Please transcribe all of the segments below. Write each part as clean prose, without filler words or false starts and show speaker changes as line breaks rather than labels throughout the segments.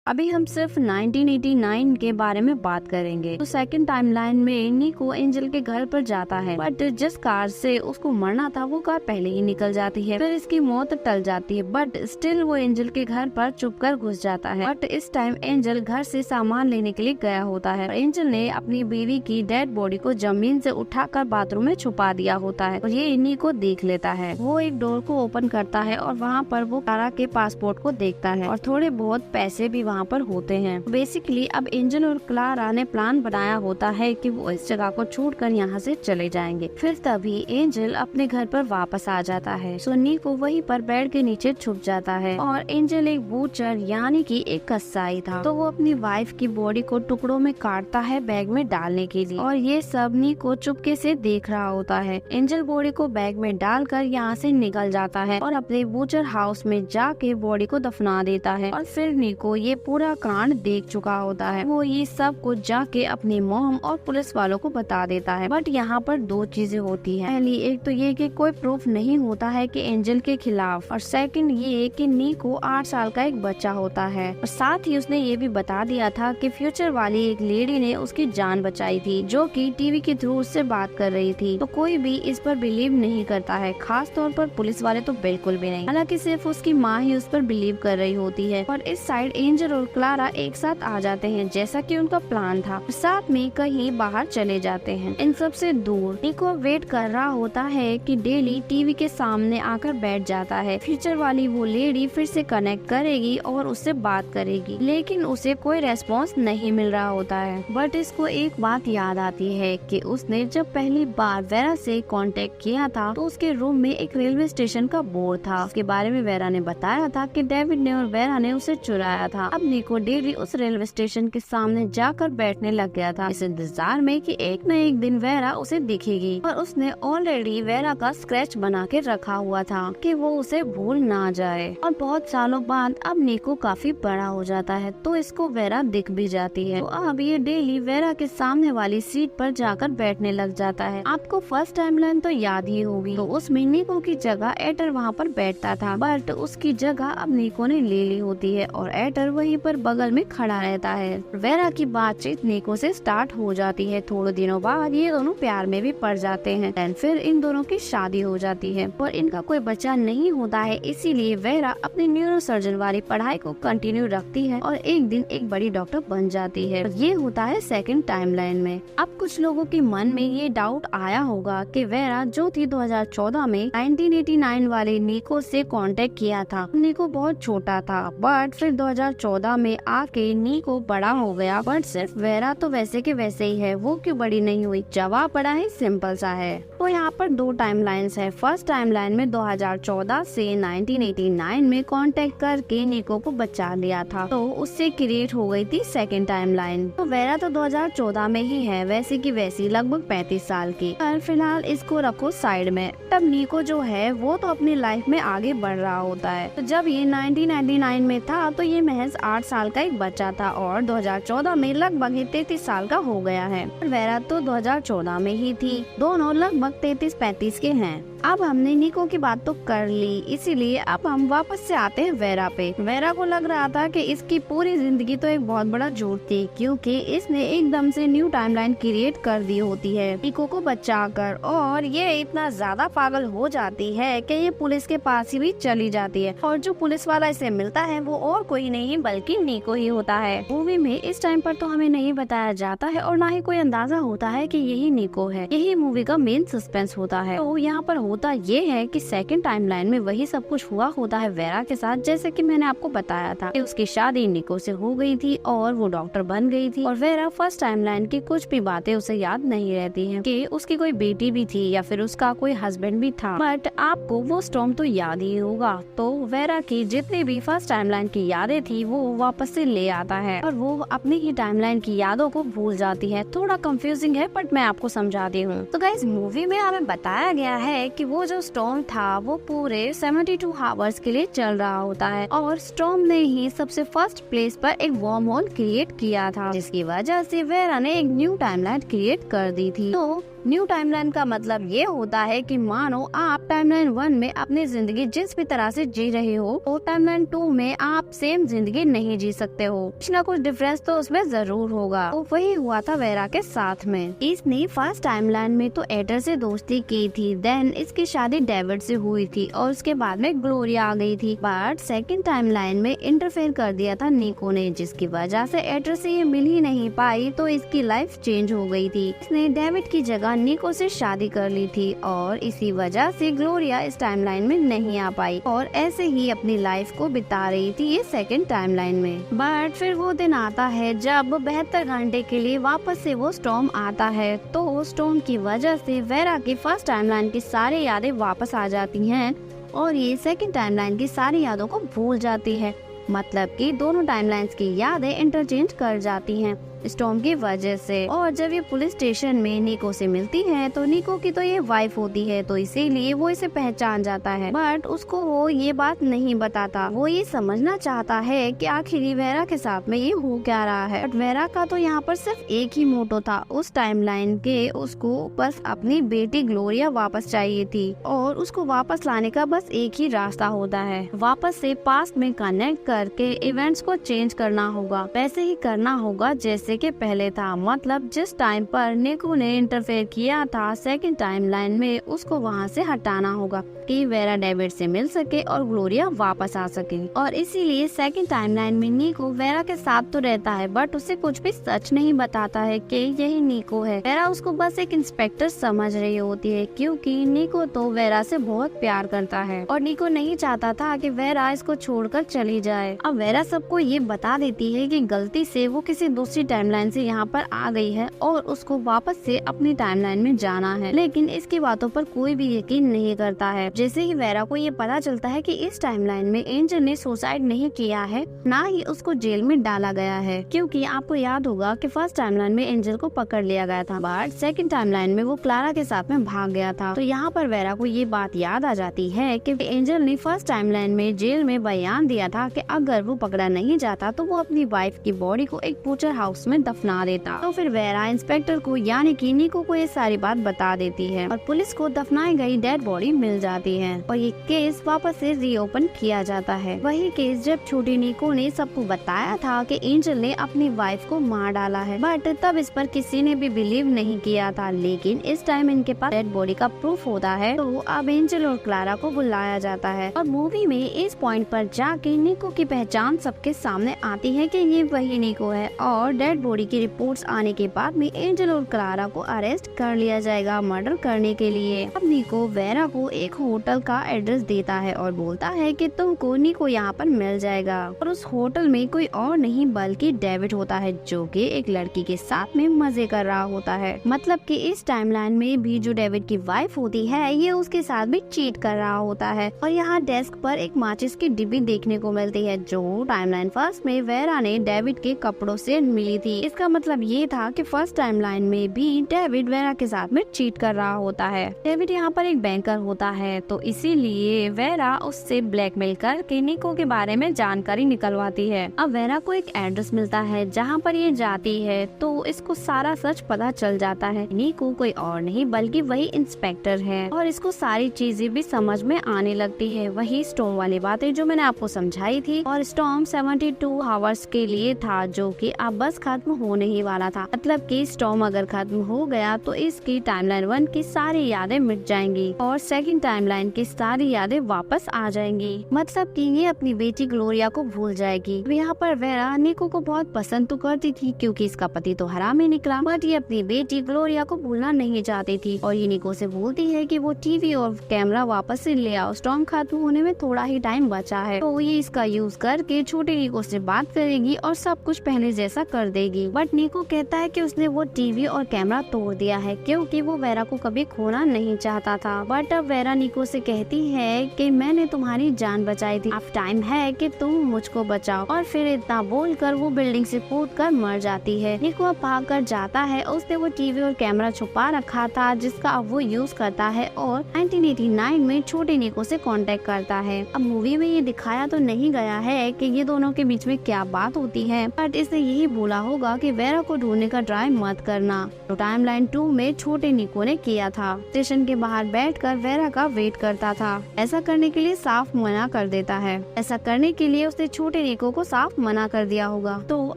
अभी हम सिर्फ 1989 के बारे में बात करेंगे। तो सेकंड टाइमलाइन में निको एंजल के घर पर जाता है, बट जिस कार से उसको मरना था वो कार पहले ही निकल जाती है। फिर इसकी मौत टल जाती है, बट स्टिल वो एंजल के घर पर चुपकर घुस जाता है। बट इस टाइम एंजल घर से सामान लेने के लिए गया होता है। एंजल ने अपनी बीवी की डेड बॉडी को जमीन से उठाकर बाथरूम में छुपा दिया होता है और ये निको देख लेता है। वो एक डोर को ओपन करता है और वहाँ पर वो क्लारा के पासपोर्ट को देखता है और थोड़े बहुत पैसे भी वहाँ पर होते हैं। बेसिकली अब एंजल और क्लारा ने प्लान बनाया होता है कि वो इस जगह को छोड़कर यहाँ से चले जाएंगे। फिर तभी एंजल अपने घर पर वापस आ जाता है। सो निको वहीं पर बेड के नीचे छुप जाता है और एंजल एक बूचर यानी कि एक कसाई था, तो वो अपनी वाइफ की बॉडी को टुकड़ों में काटता है बैग में डालने के लिए और ये सब निको चुपके से देख रहा होता है। एंजल बॉडी को बैग में डालकर यहाँ से निकल जाता है और अपने बूचर हाउस में जाके बॉडी को दफना देता है और फिर निको ये पूरा कांड देख चुका होता है। वो ये सब कुछ जाके अपनी मॉम और पुलिस वालों को बता देता है। बट यहाँ पर दो चीजें होती है। पहली एक तो ये कि कोई प्रूफ नहीं होता है कि एंजल के खिलाफ, और सेकंड ये कि निको 8 साल का एक बच्चा होता है और साथ ही उसने ये भी बता दिया था कि फ्यूचर वाली एक लेडी ने उसकी जान बचाई थी जो कि टीवी के थ्रू उससे बात कर रही थी। तो कोई भी इस पर बिलीव नहीं करता है, खास तौर पर पुलिस वाले तो बिल्कुल भी नहीं। हालांकि सिर्फ उसकी माँ ही उस पर बिलीव कर रही होती है। और इस साइड एंजल और क्लारा एक साथ आ जाते हैं जैसा कि उनका प्लान था, साथ में कहीं बाहर चले जाते हैं। इन सब से दूर निको वेट कर रहा होता है कि डेली टीवी के सामने आकर बैठ जाता है। फ्यूचर वाली वो लेडी फिर से कनेक्ट करेगी और उससे बात करेगी, लेकिन उसे कोई रेस्पॉन्स नहीं मिल रहा होता है। बट इसको एक बात याद आती है कि उसने जब पहली बार वेरा से कांटेक्ट किया था तो उसके रूम में एक रेलवे स्टेशन का बोर्ड था। उसके बारे में वेरा ने बताया था कि डेविड ने और वेरा ने उसे चुराया था। अब निको डेली उस रेलवे स्टेशन के सामने जाकर बैठने लग गया था, इस इंतजार में कि एक न एक दिन वेरा उसे दिखेगी। और उसने ऑलरेडी वेरा का स्केच बना के रखा हुआ था कि वो उसे भूल ना जाए। और बहुत सालों बाद अब निको काफी बड़ा हो जाता है तो इसको वेरा दिख भी जाती है। तो अब ये डेली वेरा के सामने वाली सीट पर जाकर बैठने लग जाता है। आपको फर्स्ट टाइमलाइन तो याद ही होगी, तो उसमें निको की जगह एटर वहाँ पर बैठता था, बट उसकी जगह अब निको ने ले ली होती है और एटर वहीं पर बगल में खड़ा रहता है। वेरा की बातचीत निको से स्टार्ट हो जाती है। थोड़े दिनों बाद ये दोनों प्यार में भी पड़ जाते हैं एंड फिर इन दोनों की शादी हो जाती है और इनका कोई बच्चा नहीं होता है। इसीलिए वेरा अपनी न्यूरोसर्जन वाली पढ़ाई को कंटिन्यू रखती है और एक दिन एक बड़ी डॉक्टर बन जाती है। ये होता है सेकंड टाइमलाइन में। अब कुछ लोगों के मन में ये डाउट आया होगा कि वेरा जो थी 2014 में 1989 वाले निको से कांटेक्ट किया था, निको बहुत छोटा था, बट फिर 2014 में आके निको बड़ा हो गया, बट सिर्फ वेरा तो वैसे के वैसे ही है, वो क्यों बड़ी नहीं हुई? जवाब बड़ा ही सिंपल सा है। तो यहाँ पर दो टाइमलाइंस है। फर्स्ट टाइमलाइन में 2014 से 1989 में कांटेक्ट करके निको को बचा लिया था, तो उससे क्रिएट हो गई थी सेकंड टाइमलाइन। तो वेरा तो 2014 में ही है, वैसे की वैसी लगभग 35 साल की। पर फिलहाल इसको रखो साइड में। तब निको जो है वो तो अपनी लाइफ में आगे बढ़ रहा होता है। तो जब ये 1999 में था तो ये महज 8 साल का एक बच्चा था और 2014 में लगभग 33 साल का हो गया है। वेरा तो 2014 में ही थी। दोनों लगभग 33-35 के हैं। अब हमने निको की बात तो कर ली, इसीलिए अब हम वापस से आते हैं वेरा पे। वेरा को लग रहा था कि इसकी पूरी जिंदगी तो एक बहुत बड़ा झूठ थी, क्योंकि इसने एकदम से न्यू टाइमलाइन क्रिएट कर दी होती है निको को बचाकर, और ये इतना ज्यादा पागल हो जाती है कि ये पुलिस के पास ही भी चली जाती है। और जो पुलिस वाला इसे मिलता है वो और कोई नहीं बल्कि निको ही होता है। मूवी में इस टाइम पर तो हमें नहीं बताया जाता है और ना ही कोई अंदाजा होता है कि यही निको है। यही मूवी का मेन सस्पेंस होता है। तो यहाँ पर होता ये है कि सेकंड टाइमलाइन में वही सब कुछ हुआ होता है वेरा के साथ, जैसे कि मैंने आपको बताया था कि उसकी शादी निको से हो गई थी और वो डॉक्टर बन गई थी। और वेरा फर्स्ट टाइमलाइन की कुछ भी बातें उसे याद नहीं रहती हैं कि उसकी कोई बेटी भी थी या फिर उसका कोई हस्बैंड भी था, बट आपको वो स्टॉर्म तो याद ही होगा। तो वेरा की जितनी भी फर्स्ट टाइमलाइन की यादें थी वो वापस से ले आता है और वो अपनी ही टाइमलाइन की यादों को भूल जाती है। थोड़ा कंफ्यूजिंग है बट मैं आपको समझाती हूँ। तो गाइस, मूवी में हमें बताया गया है कि वो जो स्टॉर्म था वो पूरे 72 आवर्स के लिए चल रहा होता है और स्टॉर्म ने ही सबसे फर्स्ट प्लेस पर एक वर्म होल क्रिएट किया था, जिसकी वजह से वेरा ने एक न्यू टाइमलाइन क्रिएट कर दी थी। तो न्यू टाइमलाइन का मतलब ये होता है कि मानो आप टाइमलाइन 1 में अपनी जिंदगी जिस भी तरह से जी रहे हो, तो टाइमलाइन 2 में आप सेम जिंदगी नहीं जी सकते हो। कुछ ना कुछ डिफरेंस तो उसमें जरूर होगा। तो वही हुआ था वेरा के साथ में। इसने फर्स्ट टाइमलाइन में तो एडर से दोस्ती की थी, देन इसकी शादी डेविड से हुई थी और उसके बाद में ग्लोरिया आ गई थी। बट सेकंड टाइमलाइन में इंटरफेयर कर दिया था निको ने, जिसकी वजह से एडर से ये मिल ही नहीं पाई, तो इसकी लाइफ चेंज हो गई थी। इसने डेविड की जगह निको से शादी कर ली थी और इसी वजह से ग्लोरिया इस टाइमलाइन में नहीं आ पाई और ऐसे ही अपनी लाइफ को बिता रही थी ये सेकंड टाइमलाइन में। बट फिर वो दिन आता है जब 72 घंटे के लिए वापस से वो स्टॉर्म आता है, तो स्टॉर्म की वजह से वेरा की फर्स्ट टाइमलाइन की सारी यादें वापस आ जाती हैं और ये सेकंड टाइमलाइन की सारी यादों को भूल जाती है। मतलब कि दोनों टाइमलाइंस की यादें इंटरचेंज कर जाती हैं स्टॉर्म की वजह से। और जब ये पुलिस स्टेशन में निको से मिलती है, तो निको की तो ये वाइफ होती है, तो इसीलिए वो इसे पहचान जाता है। बट उसको वो ये बात नहीं बताता। वो ये समझना चाहता है कि आखिर वेरा के साथ में ये हो क्या रहा है। बट वेरा का तो यहाँ पर सिर्फ एक ही मोटो था उस टाइमलाइन के, उसको बस अपनी बेटी ग्लोरिया वापस चाहिए थी और उसको वापस लाने का बस एक ही रास्ता होता है, वापस से पास्ट में कनेक्ट करके इवेंट्स को चेंज करना होगा। वैसे ही करना होगा जैसे के पहले था। मतलब जिस टाइम पर निको ने इंटरफेयर किया था सेकंड टाइमलाइन में, उसको वहाँ से हटाना होगा कि वेरा डेविड से मिल सके और ग्लोरिया वापस आ सके। और इसीलिए सेकंड टाइमलाइन में निको वेरा के साथ तो रहता है, बट उसे कुछ भी सच नहीं बताता है कि यही निको है। वेरा उसको बस एक इंस्पेक्टर समझ रही होती है, क्योंकि निको तो वेरा से बहुत प्यार करता है और निको नहीं चाहता था कि वेरा इसको छोड़कर चली जाए। अब वेरा सबको ये बता देती है कि गलती से वो किसी दूसरी टाइमलाइन से यहाँ पर आ गई है और उसको वापस से अपनी टाइमलाइन में जाना है, लेकिन इसकी बातों पर कोई भी यकीन नहीं करता है। जैसे ही वेरा को ये पता चलता है कि इस टाइमलाइन में एंजल ने सुसाइड नहीं किया है, ना ही उसको जेल में डाला गया है, क्योंकि आपको याद होगा कि फर्स्ट टाइमलाइन में एंजल को पकड़ लिया गया था, बट सेकंड टाइमलाइन में वो क्लारा के साथ में भाग गया था। तो यहाँ पर वेरा को ये बात याद आ जाती है कि एंजल ने फर्स्ट टाइमलाइन में जेल में बयान दिया था कि अगर वो पकड़ा नहीं जाता तो वो अपनी वाइफ की बॉडी को एक बूचर हाउस में दफना देता। तो फिर वेरा इंस्पेक्टर को यानी कि निको को ये सारी बात बता देती है और पुलिस को दफनाई गई डेड बॉडी मिल जाती है और ये केस वापस से रीओपन किया जाता है। वही केस जब छोटी निको ने सबको बताया था कि एंजल ने अपनी वाइफ को मार डाला है, बट तब इस पर किसी ने भी बिलीव नहीं किया था। लेकिन इस टाइम इनके पास डेड बॉडी का प्रूफ होता है, तो अब एंजल और क्लारा को बुलाया जाता है और मूवी में इस पॉइंट पर जाके निको की पहचान सबके सामने आती है कि ये वही निको है और डेड बॉडी की रिपोर्ट्स आने के बाद में एंजल और क्लारा को अरेस्ट कर लिया जाएगा मर्डर करने के लिए। अब निको वेरा को एक होटल का एड्रेस देता है और बोलता है कि तुमको निको यहाँ पर मिल जाएगा और उस होटल में कोई और नहीं बल्कि डेविड होता है, जो कि एक लड़की के साथ में मजे कर रहा होता है। मतलब कि इस टाइमलाइन में भी जो डेविड की वाइफ होती है, ये उसके साथ भी चीट कर रहा होता है। और यहाँ डेस्क पर एक माचिस की डिब्बी देखने को मिलती है, जो टाइमलाइन फर्स्ट में वेरा ने डेविड के कपड़ों से मिली थी। इसका मतलब ये था कि फर्स्ट टाइमलाइन में भी डेविड वेरा के साथ में चीट कर रहा होता है। डेविड यहाँ पर एक बैंकर होता है, तो इसीलिए वेरा उससे ब्लैकमेल करके निको के बारे में जानकारी निकलवाती है। अब वेरा को एक एड्रेस मिलता है जहाँ पर ये जाती है, तो इसको सारा सच पता चल जाता है। निको कोई और नहीं बल्कि वही इंस्पेक्टर है और इसको सारी चीजें भी समझ में आने लगती है। वही स्टॉर्म वाली बातें जो मैंने आपको समझाई थी। और स्टॉर्म 72 आवर्स के लिए था, जो कि अब बस खत्म होने ही वाला था। मतलब कि स्टॉर्म अगर खत्म हो गया तो इसकी टाइमलाइन 1 की सारी यादें मिट जाएंगी और सेकंड टाइमलाइन की सारी यादें वापस आ जाएंगी। मतलब कि ये अपनी बेटी ग्लोरिया को भूल जाएगी। यहाँ पर वेरा निको को बहुत पसंद तो करती थी, क्योंकि इसका पति तो हरामी निकला, बट ये अपनी बेटी ग्लोरिया को भूलना नहीं चाहती थी और ये निको से बोलती है कि वो टीवी और कैमरा वापस से ले आओ, स्टॉर्म खत्म होने में थोड़ा ही टाइम बचा है। तो ये इसका यूज करके छोटी निको से बात करेगी और सब कुछ पहले जैसा कर देगी। बट निको कहता है कि उसने वो टीवी और कैमरा तोड़ दिया है, क्योंकि वो वेरा को कभी खोना नहीं चाहता था। बट अब वेरा निको से कहती है कि मैंने तुम्हारी जान बचाई थी, अब टाइम है कि तुम मुझको बचाओ। और फिर इतना बोलकर वो बिल्डिंग से कूदकर मर जाती है। निको अब भागकर जाता है, उसने वो टीवी और कैमरा छुपा रखा था, जिसका अब वो यूज करता है और 1989 में छोटे निको से कांटेक्ट करता है। अब मूवी में ये दिखाया तो नहीं गया है कि ये दोनों के बीच में क्या बात होती है, बट इसने यही बोला होगा कि वेरा को ढूंढने का ट्राई मत करना। तो टाइमलाइन 2 में छोटे निको ने किया था। स्टेशन के बाहर बैठकर वेरा का वेट करता था। ऐसा करने के लिए साफ मना कर देता है। ऐसा करने के लिए उसने छोटे निको को साफ मना कर दिया होगा। तो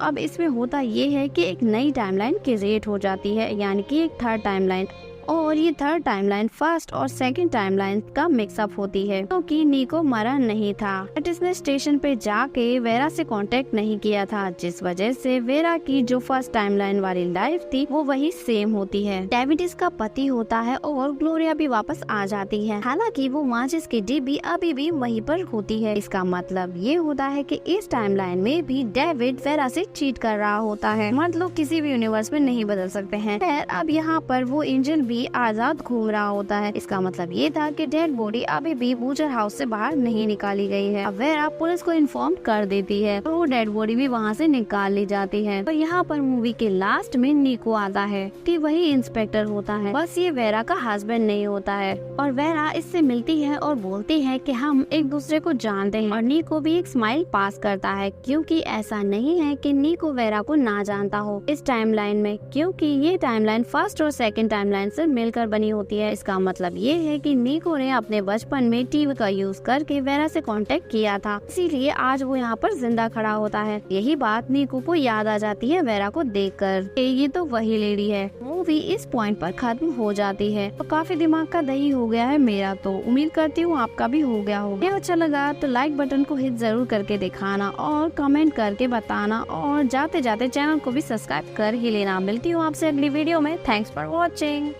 अब इसमें होता ये है कि एक नई टाइमलाइन क्रिएट हो जाती है, यानी कि एक थर्ड टाइमलाइन। और ये थर्ड टाइमलाइन फर्स्ट और सेकंड टाइमलाइन का मिक्सअप होती है, क्योंकि निको मरा नहीं था, बट इसने स्टेशन पे जाके वेरा से कांटेक्ट नहीं किया था, जिस वजह से वेरा की जो फर्स्ट टाइमलाइन वाली लाइफ थी वो वही सेम होती है। डेविड इसका पति होता है और ग्लोरिया भी वापस आ जाती है। हालांकि वो माचिस की डिब्बी अभी भी वहीं पर होती है। इसका मतलब ये होता है कि इस टाइमलाइन में भी डेविड वेरा से चीट कर रहा होता है। मतलब किसी भी यूनिवर्स में नहीं बदल सकते हैं। खैर अब यहाँ पर वो एंजल भी आजाद घूम रहा होता है। इसका मतलब ये था कि डेड बॉडी अभी भी बूचर हाउस से बाहर नहीं निकाली गई है। अब वेरा पुलिस को इन्फॉर्म कर देती है और वो डेड बॉडी भी वहाँ से निकाल ली जाती है। तो यहाँ पर मूवी के लास्ट में निको आता है कि वही इंस्पेक्टर होता है, बस ये वेरा का हस्बैंड नहीं होता है। और वेरा इससे मिलती है और बोलती है कि हम एक दूसरे को जानते हैं। और निको भी एक स्माइल पास करता है, क्योंकि ऐसा नहीं है कि निको वेरा को ना जानता हो इस टाइमलाइन में, क्योंकि ये टाइमलाइन फर्स्ट और सेकंड टाइमलाइन से मिलकर बनी होती है। इसका मतलब ये है कि निको ने अपने बचपन में टीवी का यूज करके वेरा से कांटेक्ट किया था, इसीलिए आज वो यहाँ पर जिंदा खड़ा होता है। यही बात निको को याद आ जाती है वेरा को देखकर कि ये तो वही लेडी है। मूवी इस पॉइंट पर खत्म हो जाती है। तो काफी दिमाग का दही हो गया है मेरा, तो उम्मीद करती हूँ आपका भी हो गया होगा। ये अच्छा लगा तो लाइक बटन को हिट जरूर करके दिखाना और कमेंट करके बताना, और जाते जाते चैनल को भी सब्सक्राइब कर ही लेना। मिलती हूँ आपसे अगली वीडियो में। Thanks for watching.